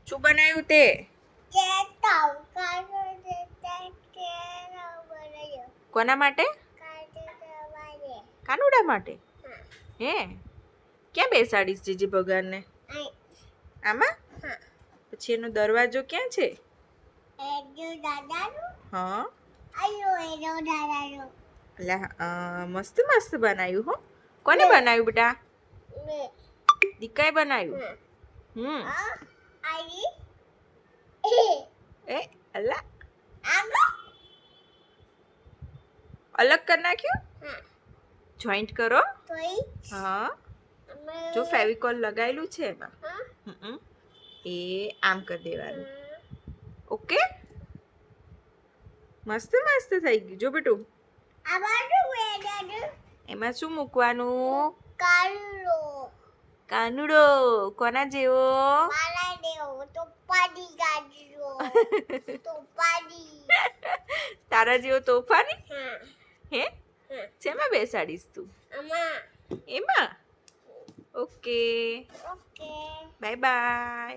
શું બનાવ્યું તે? કોના માટે? કાનુડા માટે. હે ક્યાં બેસાડીશ જીજી ભગવાનને? આમાં? પછી એનો દરવાજો ક્યાં છે? હા મસ્ત મસ્ત બનાવ્યું હો. કોને બનાવ્યું બેટા? દીકાએ બનાવ્યું. એ અલ્લા અલગ કરી નાખ્યું. જોઈન્ટ કરો. હા જો ફેવિકોલ લગાવેલું છે એમાં. એ આમ કરી દેવાનું. ઓકે મસ્ત મસ્ત થઈ ગયું. જો બેટું એમાં શું મૂકવાનું? કાનુડો. કોના જેવો? તારા જેવો તોફાની? હે શેમાં બેસાડીશ તું? એમાં. Okay bye bye.